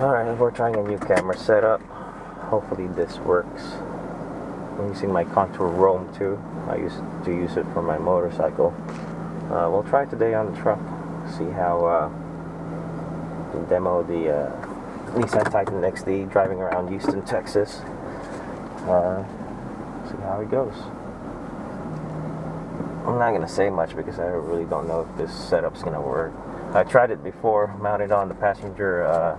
Alright, we're trying a new camera setup. Hopefully this works. I'm using my Contour Roam 2. I used to use it for my motorcycle. We'll try today on the truck. See how demo the Nissan Titan XD driving around Houston, Texas. See how it goes. I'm not gonna say much because I really don't know if this setup's gonna work. I tried it before, mounted on the passenger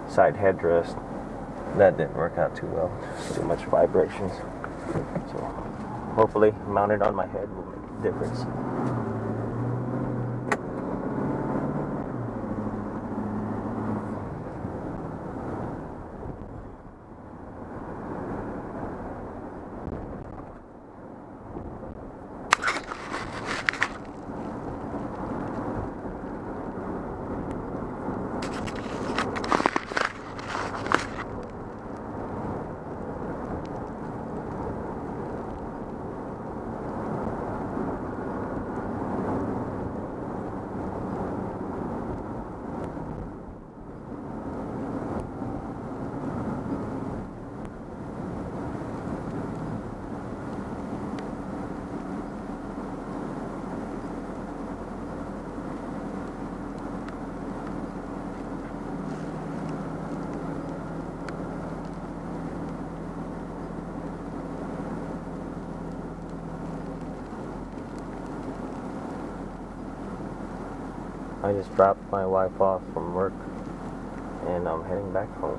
side headrest. That didn't work out too well. Too much vibrations. So hopefully mounted on my head will make a difference. I just dropped my wife off from work and I'm heading back home.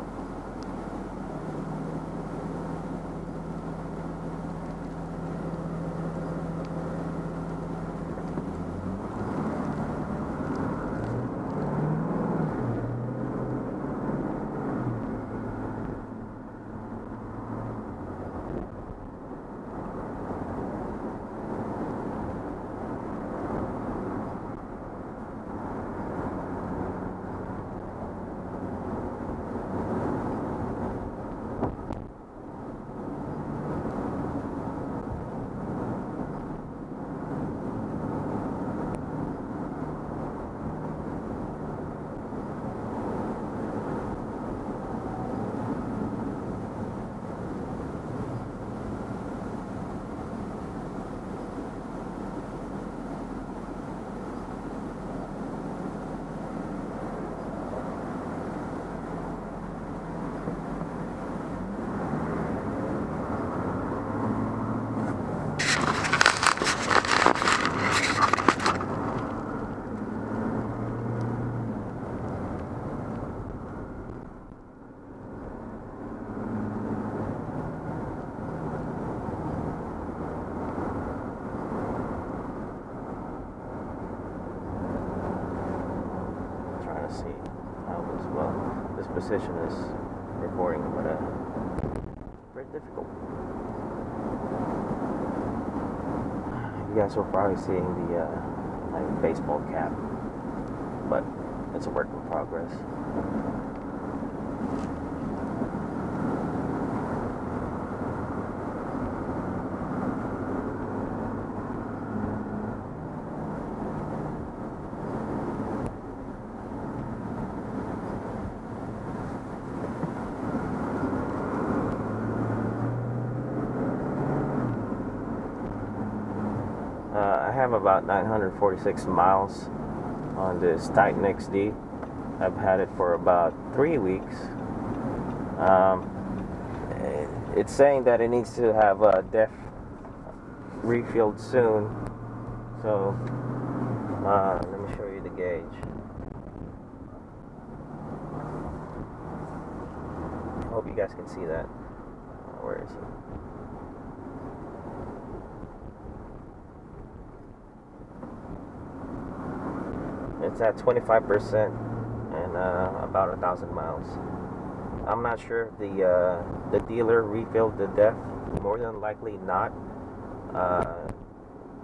See how this, well, this position is recording, but very difficult. You guys are probably seeing the like baseball cap, but it's a work in progress. I have about 946 miles on this Titan XD. I've had it for about 3 weeks. It's saying that it needs to have a DEF refilled soon. So let me show you the gauge. I hope you guys can see that. Where is it? It's at 25% and about 1,000 miles. I'm not sure if the dealer refilled the DEF. More than likely not.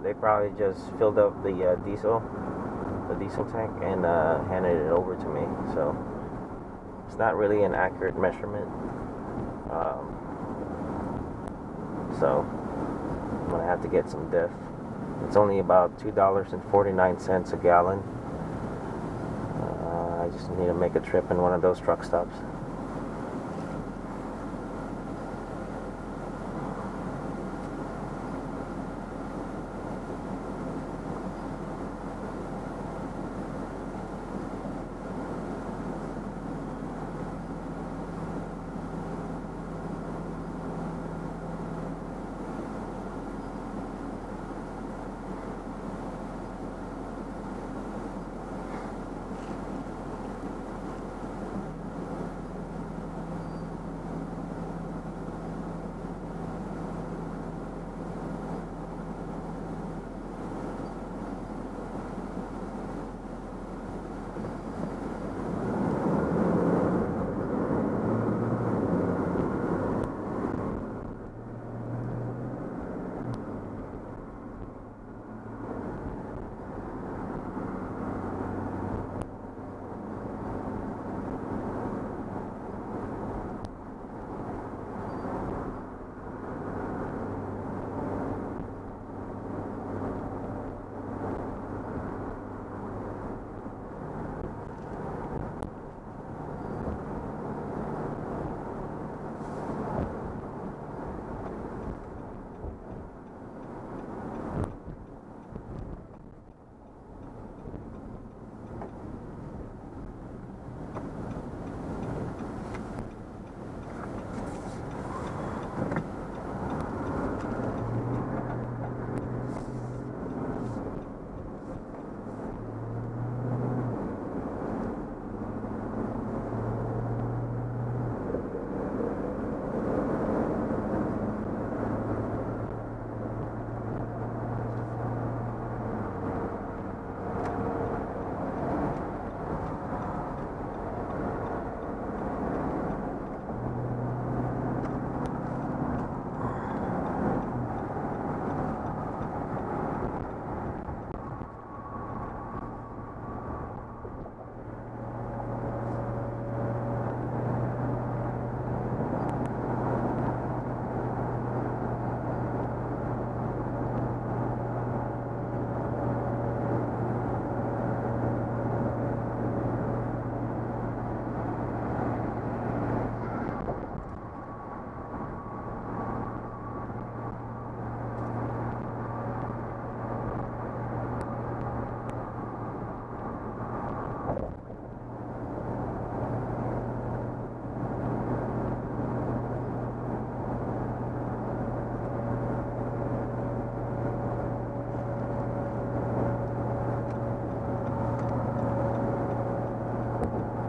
They probably just filled up the diesel tank and handed it over to me. So it's not really an accurate measurement. So I'm gonna have to get some DEF. It's only about $2.49 a gallon. I just need to make a trip in one of those truck stops.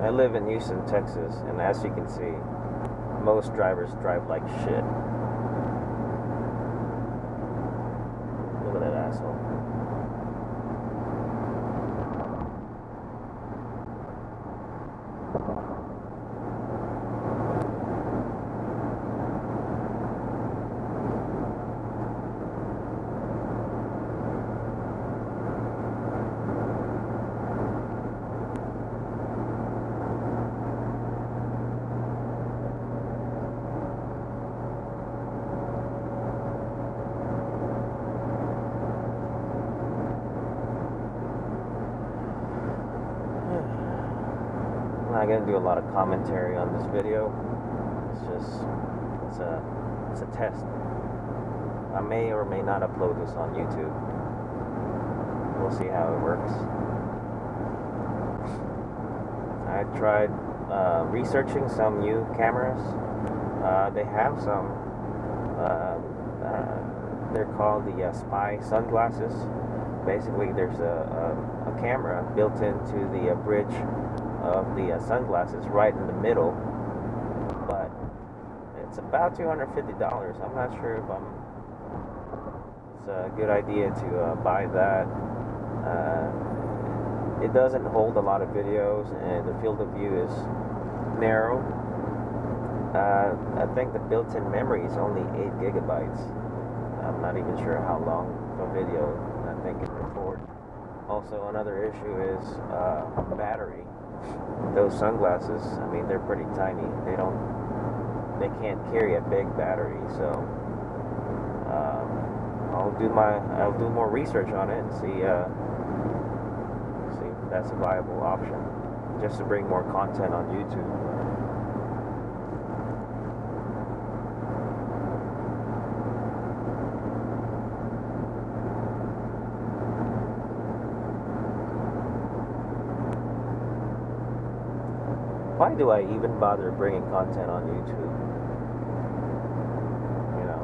I live in Houston, Texas, and as you can see, most drivers drive like shit. Look at that asshole. I'm not gonna do a lot of commentary on this video. It's a test. I may or may not upload this on YouTube. We'll see how it works. I tried researching some new cameras. They have some. They're called the Spy sunglasses. Basically, there's a camera built into the bridge of the sunglasses right in the middle, but it's about $250. I'm not sure if it's a good idea to buy that. It doesn't hold a lot of videos, and the field of view is narrow. I think the built-in memory is only 8 gigabytes. I'm not even sure how long a video I think it records. Also, another issue is battery. Those sunglasses, I mean, they're pretty tiny. They can't carry a big battery. So I'll do more research on it and see if that's a viable option, just to bring more content on YouTube. Why do I even bother bringing content on YouTube? You know,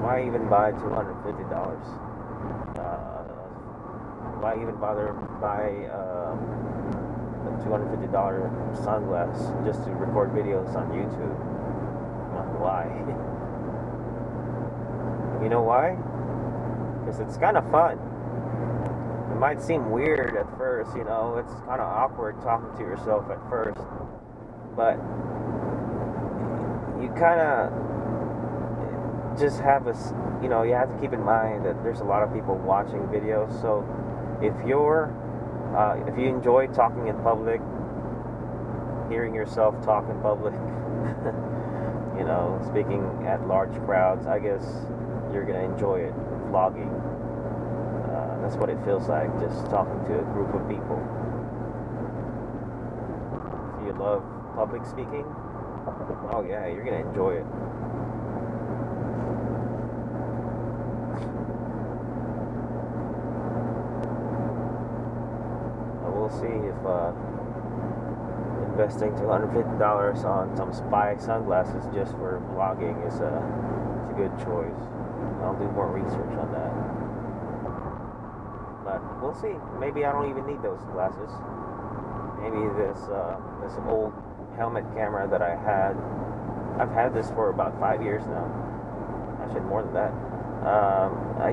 why even buy $250? Why even bother buy a $250 sunglass just to record videos on YouTube? Why? You know why? Because it's kind of fun. It might seem weird at first, you know, it's kind of awkward talking to yourself at first, but you kind of just have you know, you have to keep in mind that there's a lot of people watching videos. So if you enjoy talking in public, hearing yourself talk in public, you know, speaking at large crowds, I guess you're gonna enjoy it. Vlogging. That's what it feels like, just talking to a group of people. If you love public speaking, oh yeah, you're gonna enjoy it. We'll see if investing $250 on some Spy sunglasses just for vlogging is a good choice. I'll do more research on that. But we'll see. Maybe I don't even need those glasses. Maybe this old helmet camera that I've had this for about 5 years now. Actually, more than that. I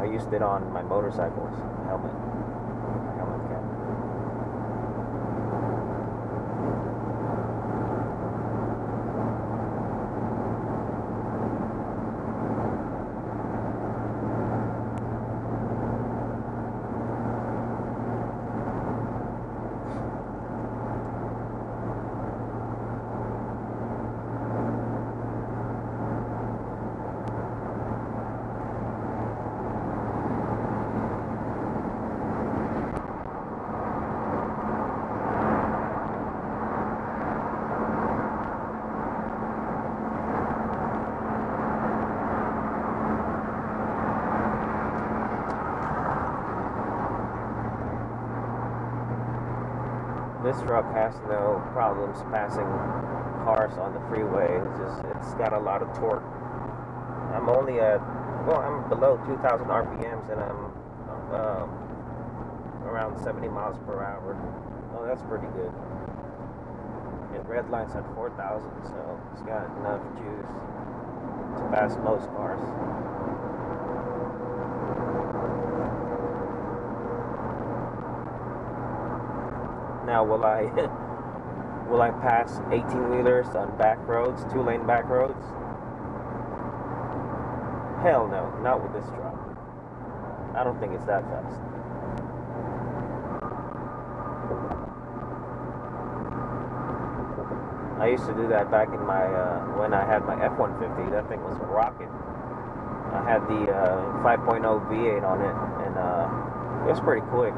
used it on my motorcycles helmet camera. This truck has no problems passing cars on the freeway. It's got a lot of torque. I'm only at, well, I'm below 2,000 RPMs, and I'm around 70 miles per hour. Oh, that's pretty good. It red lights at 4,000, so it's got enough juice to pass most cars. Now, will I will I pass 18-wheelers on back roads, 2-lane back roads? Hell no, not with this truck. I don't think it's that fast. I used to do that back in my when I had my F-150. That thing was a rocket. I had the 5.0 V8 on it, and it was pretty quick.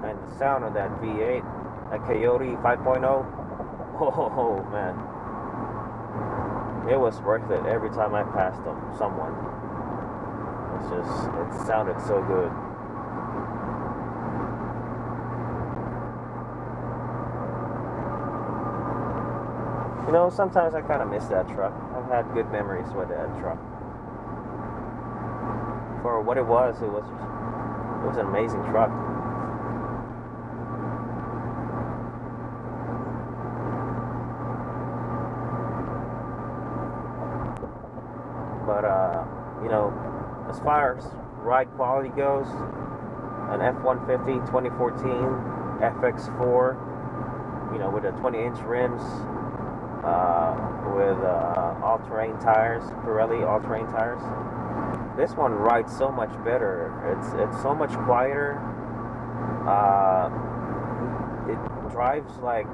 And the sound of that V8, a Coyote 5.0, oh man, it was worth it every time I passed someone. It sounded so good. You know, sometimes I kind of miss that truck. I've had good memories with that truck. For what it was an amazing truck. But you know, as far as ride quality goes, an F-150 2014 FX4, you know, with the 20-inch rims, with all-terrain tires, Pirelli all-terrain tires. This one rides so much better. It's so much quieter. It drives like,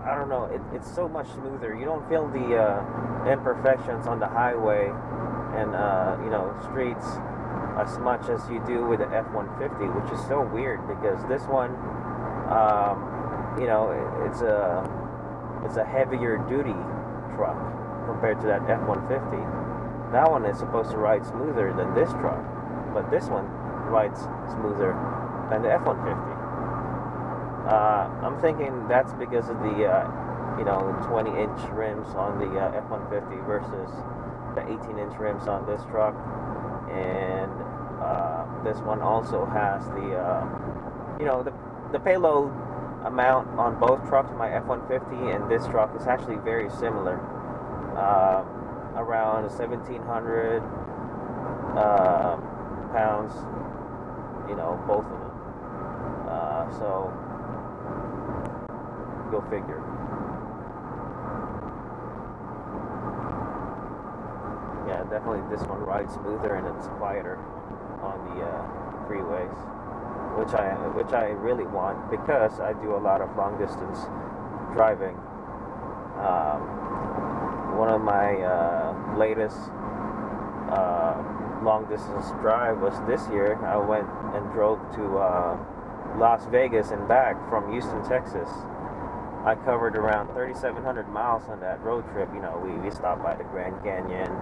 I don't know. It's so much smoother. You don't feel the imperfections on the highway and you know, streets as much as you do with the F-150, which is so weird because this one, you know, it's a heavier duty truck compared to that F-150. That one is supposed to ride smoother than this truck, but this one rides smoother than the F-150. I'm thinking that's because of the you know, 20-inch rims on the F-150 versus the 18-inch rims on this truck, and this one also has the you know, the payload amount on both trucks, my F-150 and this truck, is actually very similar, around 1,700 pounds, you know, both of them. So go figure. Yeah, definitely this one rides smoother and it's quieter on the freeways, which I really want because I do a lot of long distance driving. One of my latest long distance drive was this year. I went and drove to Las Vegas and back from Houston, Texas. I covered around 3,700 miles on that road trip. You know, we stopped by the Grand Canyon.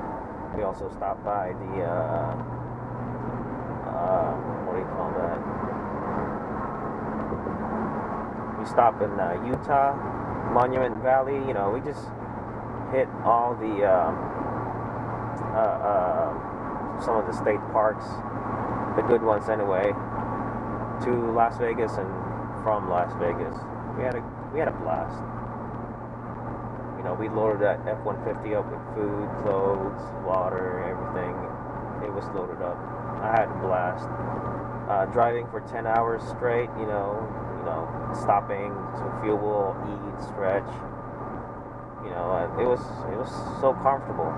We also stopped by the what do you call that? We stopped in Utah, Monument Valley. You know, we just hit all the some of the state parks, the good ones anyway, to Las Vegas and from Las Vegas. We had a blast. You know, we loaded that F-150 up with food, clothes, water, everything. It was loaded up. I had a blast. Driving for 10 hours straight, you know, stopping to fuel, eat, stretch. You know, it was so comfortable.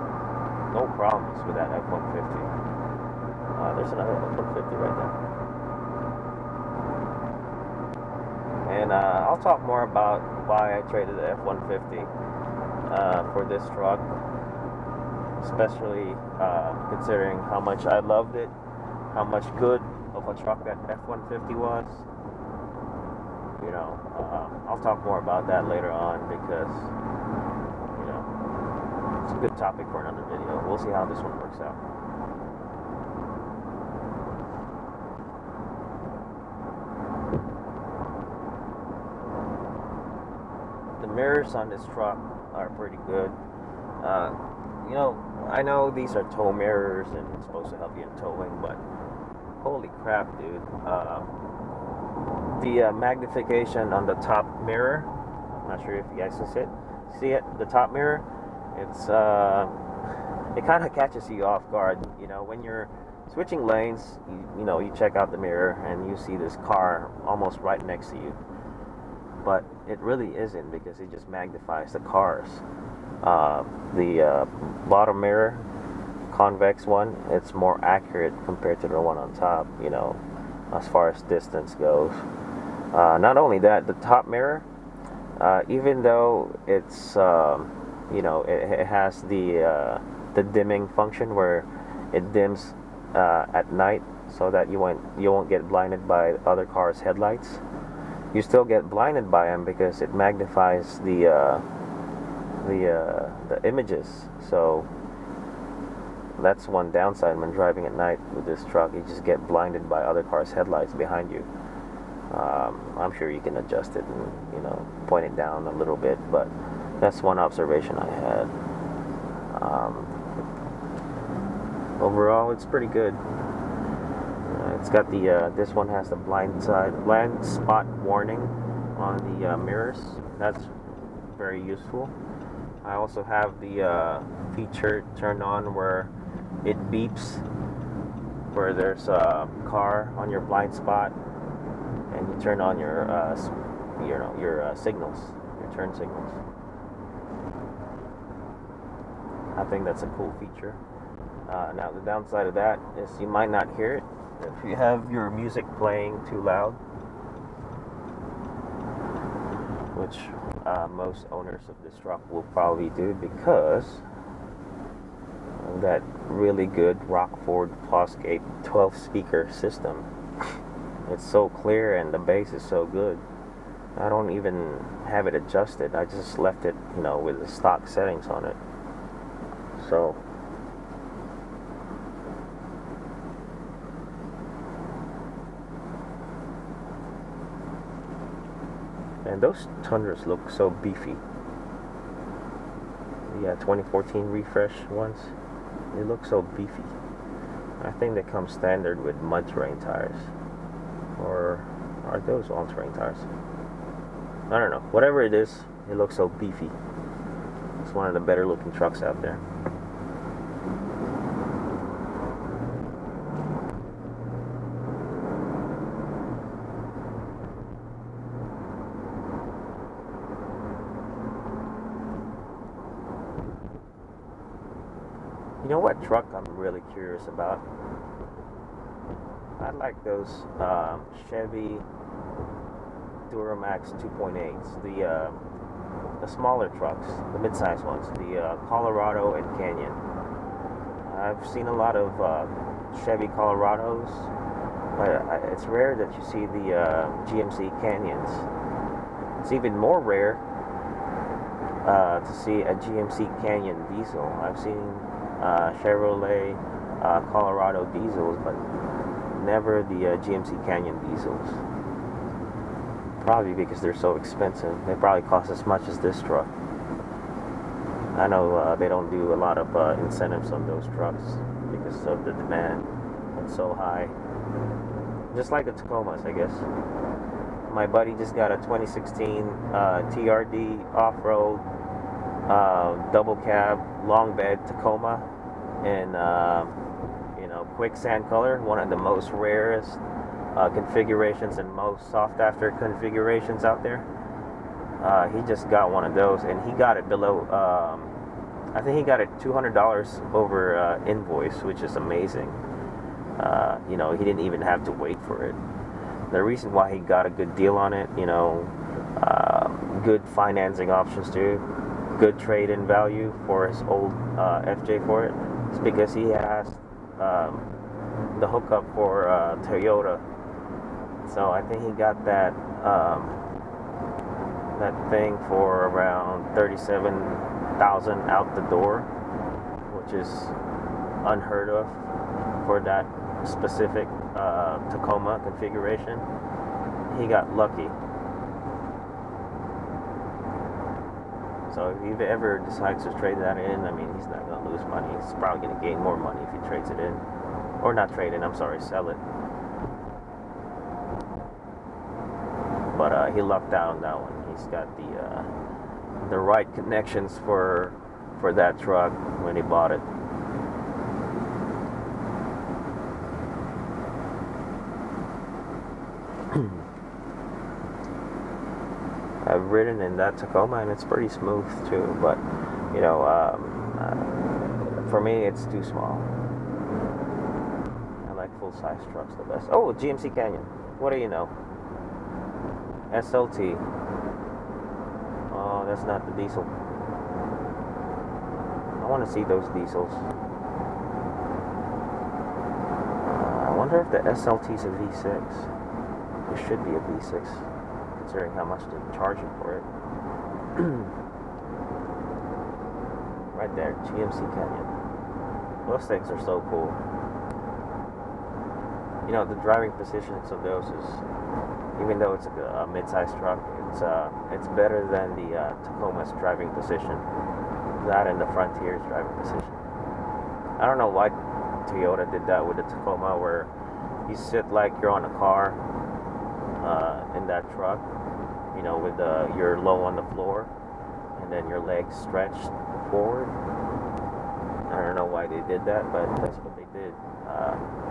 No problems with that F-150. There's another F-150 right there. And I'll talk more about why I traded the F-150 for this truck, especially considering how much I loved it, how much good of a truck that F-150 was. You know, I'll talk more about that later on because, you know, it's a good topic for another video. We'll see how this one works out. The mirrors on this truck are pretty good. You know, I know these are tow mirrors and it's supposed to help you in towing, but Holy crap, dude. The magnification on the top mirror, I'm not sure if you guys can see it, the top mirror, it's it kind of catches you off guard. You know, when you're switching lanes, you know, you check out the mirror and you see this car almost right next to you, but it really isn't, because it just magnifies the cars. The bottom mirror, convex one, it's more accurate compared to the one on top, you know, as far as distance goes. Not only that, the top mirror, even though it's you know, it has the dimming function where it dims at night, so that you won't get blinded by other cars' headlights. You still get blinded by them because it magnifies the images. So that's one downside when driving at night with this truck. You just get blinded by other cars' headlights behind you. I'm sure you can adjust it and, you know, point it down a little bit, but that's one observation I had. Overall, it's pretty good. It's got the this one has the blind spot warning on the mirrors. That's very useful. I also have the feature turned on where it beeps where there's a car on your blind spot, and you turn on your signals, your turn signals. I think that's a cool feature. Now the downside of that is you might not hear it if you have your music playing too loud, which most owners of this truck will probably do, because of that really good Rockford Fosgate 12 speaker system. It's so clear and the bass is so good. I don't even have it adjusted. I just left it, you know, with the stock settings on it. So and those Tundras look so beefy. Yeah, 2014 refresh ones, they look so beefy. I think they come standard with mud terrain tires, or are those all terrain tires? I don't know. Whatever it is, it looks so beefy. It's one of the better looking trucks out there. You know what truck I'm really curious about? I like those Chevy Duramax 2.8s, the smaller trucks, the mid-size ones, the Colorado and Canyon. I've seen a lot of Chevy Colorados, but it's rare that you see the GMC Canyons. It's even more rare to see a GMC Canyon diesel. I've seen Chevrolet Colorado diesels, but never the GMC Canyon diesels. Probably because they're so expensive. They probably cost as much as this truck. I know they don't do a lot of incentives on those trucks because of the demand. It's so high. Just like the Tacomas, I guess. My buddy just got a 2016 TRD off-road double cab long bed Tacoma in you know, quicksand color, one of the most rarest configurations and most sought after configurations out there. He just got one of those, and he got it below I think he got it $200 over invoice, which is amazing. You know, he didn't even have to wait for it. The reason why he got a good deal on it, you know, good financing options too, good trade-in value for his old FJ for it, is because he has the hookup for Toyota. So I think he got that that thing for around $37,000 out the door, which is unheard of for that specific Tacoma configuration. He got lucky. So if he ever decides to trade that in, I mean, he's not going to lose money. He's probably going to gain more money if he trades it in. Or not trade in, I'm sorry, sell it. But he lucked out on that one. He's got the right connections for that truck when he bought it. I've ridden in that Tacoma and it's pretty smooth too, but you know, for me it's too small. I like full-size trucks the best. Oh, GMC Canyon. What do you know? SLT. Oh, that's not the diesel. I want to see those diesels. I wonder if the SLT is a V6. It should be a V6, considering how much they're charging for it. Right there, GMC Canyon. Those things are so cool. You know, the driving positions of those is, even though it's a mid-sized truck, it's better than the Tacoma's driving position. That and the Frontier's driving position. I don't know why Toyota did that with the Tacoma, where you sit like you're on a car in that truck, you know, with you're low on the floor, and then your legs stretched forward. I don't know why they did that, but that's what they did.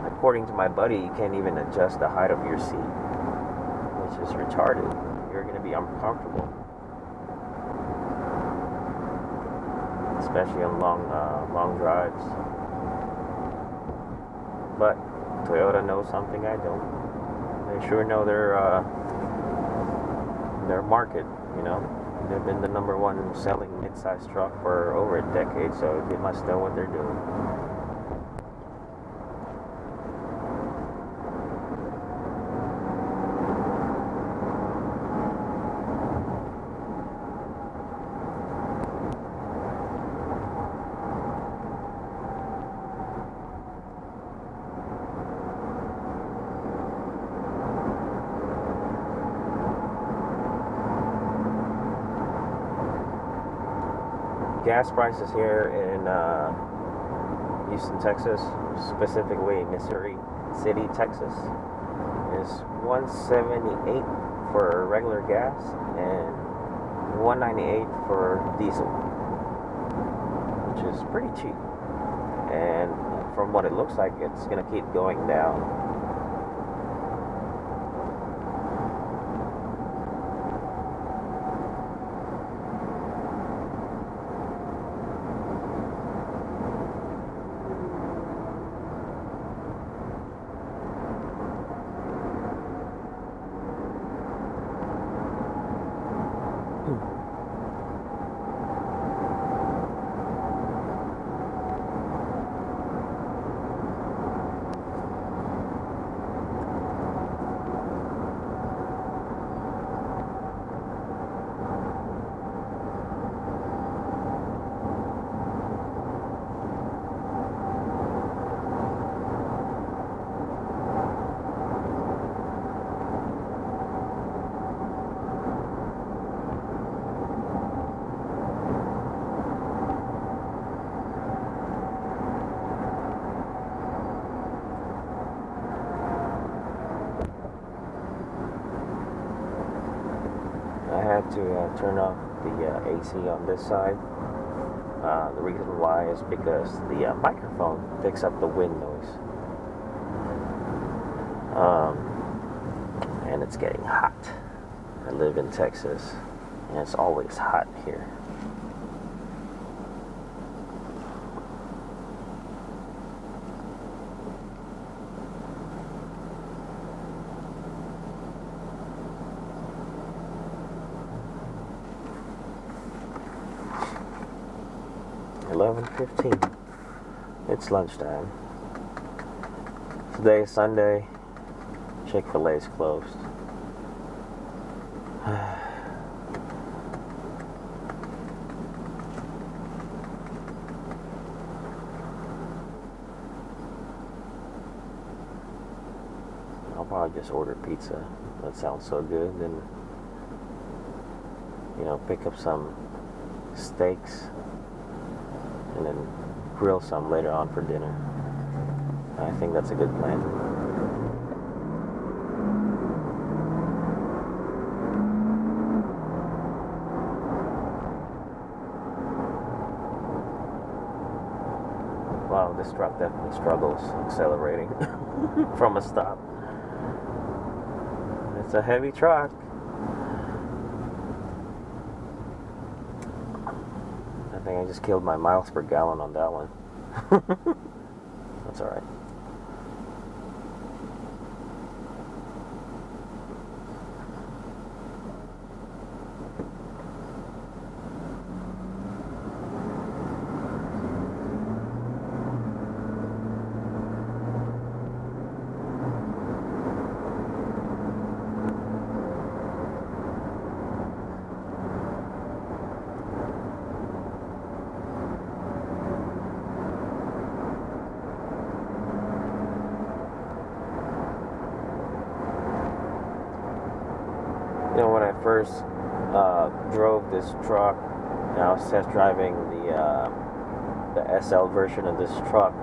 According to my buddy, you can't even adjust the height of your seat, which is retarded. You're going to be uncomfortable, especially on long drives. But Toyota knows something I don't. They sure know their market. You know, they've been the #1 selling mid-sized truck for over a decade, so they must know what they're doing. Gas prices here in Houston, Texas, specifically Missouri City, Texas, is $1.78 for regular gas and $1.98 for diesel, which is pretty cheap. And from what it looks like, it's going to keep going down. To turn off the AC on this side. The reason why is because the microphone picks up the wind noise. And it's getting hot. I live in Texas, and it's always hot here. $11:15. It's lunchtime. Today is Sunday. Chick-fil-A is closed. I'll probably just order pizza. That sounds so good. And, you know, pick up some steaks and then grill some later on for dinner. I think that's a good plan. Wow, this truck definitely struggles accelerating from a stop. It's a heavy truck. I think I just killed my miles per gallon on that one. That's alright. You know, when I first drove this truck, and I was test driving the SL version of this truck.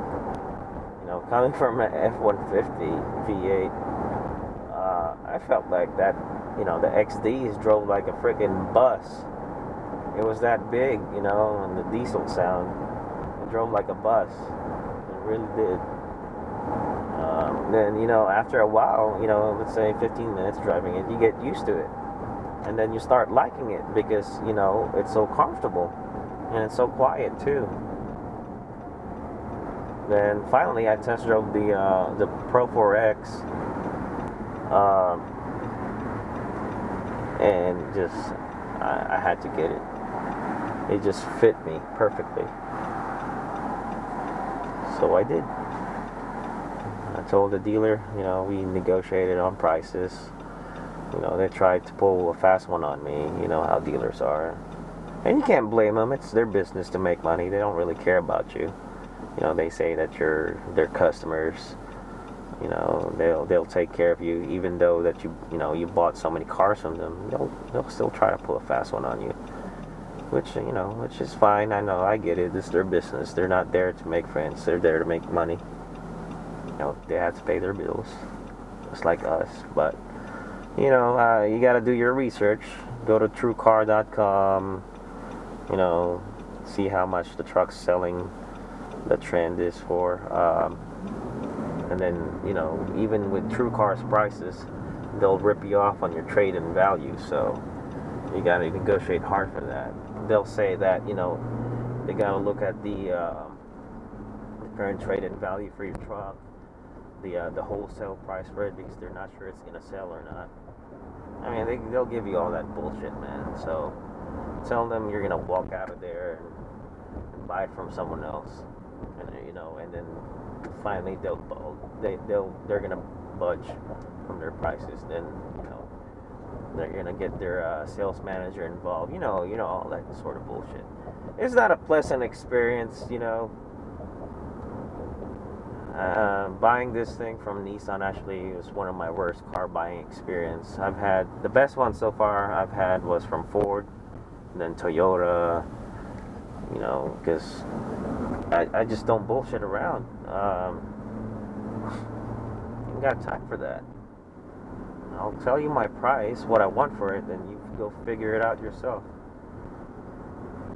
You know, coming from an F-150 V8, I felt like that. You know, the XDs drove like a freaking bus. It was that big, you know, and the diesel sound. It drove like a bus. It really did. Then, you know, after a while, you know, let's say 15 minutes driving it, you get used to it. And then you start liking it because, you know, it's so comfortable. And it's so quiet, too. Then finally, I test drove the Pro 4X. And just, I had to get it. It just fit me perfectly. So I did. I told the dealer, you know, we negotiated on prices. You know, they tried to pull a fast one on me. You know how dealers are. And you can't blame them. It's their business to make money. They don't really care about you. You know, they say that you're their customers. You know, they'll take care of you, even though that you know you bought so many cars from them. They'll still try to pull a fast one on you, which, you know, which is fine. I know, I get it. It's their business. They're not there to make friends. They're there to make money. You know, they have to pay their bills, just like us. But you know, you got to do your research. Go to TrueCar.com. You know, see how much the truck's selling, the trend is for. And then, you know, even with TrueCar's prices, they'll rip you off on your trade-in value. So you got to negotiate hard for that. They'll say that, you know, they got to look at the current trade-in value for your truck, the wholesale price for it, because they're not sure it's gonna sell or not. I mean, they'll give you all that bullshit, man. So tell them you're gonna walk out of there and buy it from someone else, and you know, and then finally they're gonna budge from their prices. Then, you know, they're gonna get their sales manager involved. You know all that sort of bullshit. It's not a pleasant experience, you know. Buying this thing from Nissan actually was one of my worst car buying experience. I've had the best one so far I've had was from Ford, and then Toyota. You know, because I just don't bullshit around. You got time for that. I'll tell you my price, what I want for it, then you go figure it out yourself.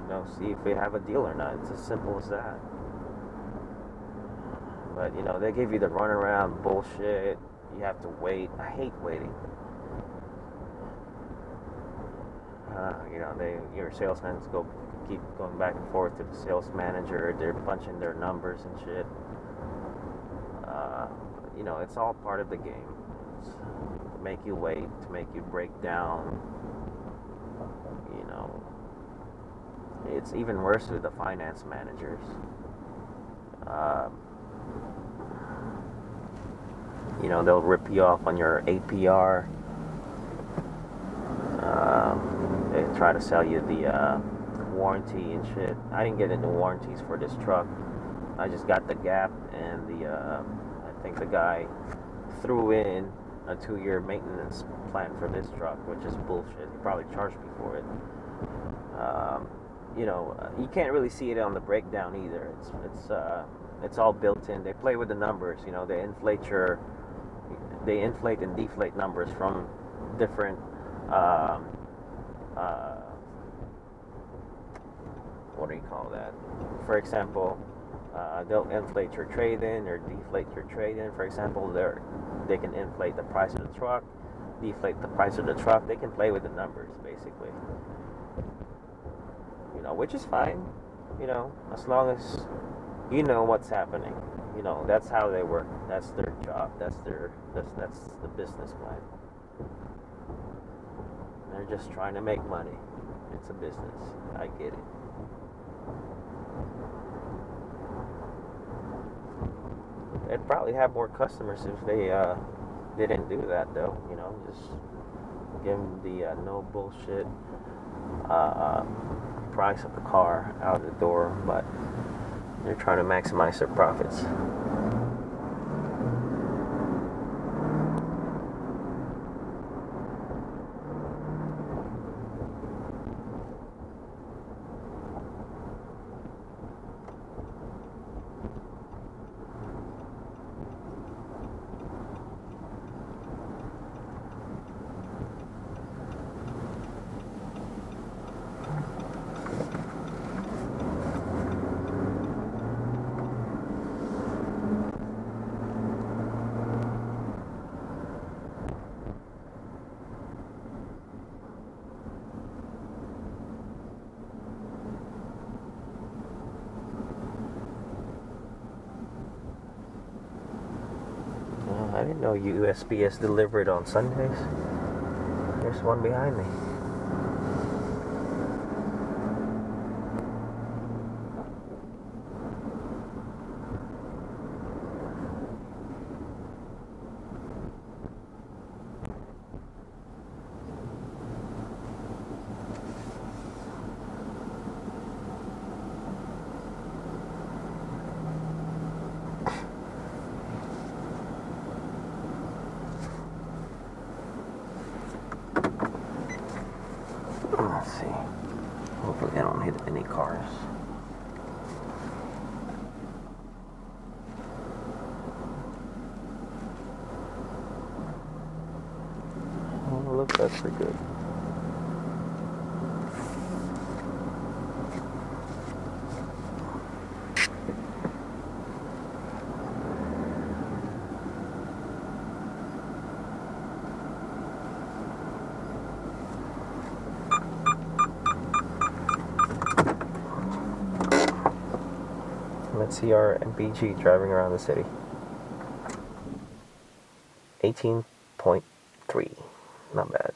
You know, see if they have a deal or not. It's as simple as that. But, you know, they give you the runaround bullshit. You have to wait. I hate waiting. You know, your salesmen keep going back and forth to the sales manager. They're punching their numbers and shit. You know, it's all part of the game. It's to make you wait, to make you break down. You know, it's even worse with the finance managers. You know, they'll rip you off on your APR. They try to sell you the warranty and shit. I didn't get into warranties for this truck. I just got the gap and I think the guy threw in a 2-year maintenance plan for this truck, which is bullshit. He probably charged me for it. You know, you can't really see it on the breakdown either. It's It's all built in. They play with the numbers. You know, they inflate and deflate numbers from different. What do you call that? For example, they'll inflate your trade-in or deflate your trade-in. For example, they can inflate the price of the truck, deflate the price of the truck. They can play with the numbers, basically. You know, which is fine. You know, as long as you know what's happening. You know, that's how they work. That's their job. That's the business plan. They're just trying to make money. It's a business. I get it. They'd probably have more customers if they didn't do that, though. You know, just give them the no bullshit price of the car out the door, but they're trying to maximize their profits. I didn't know USPS delivered on Sundays. There's one behind me. Let's see. Hopefully I don't hit any cars. Oh, look, that's pretty good. Let's see our MPG driving around the city. 18.3. Not bad.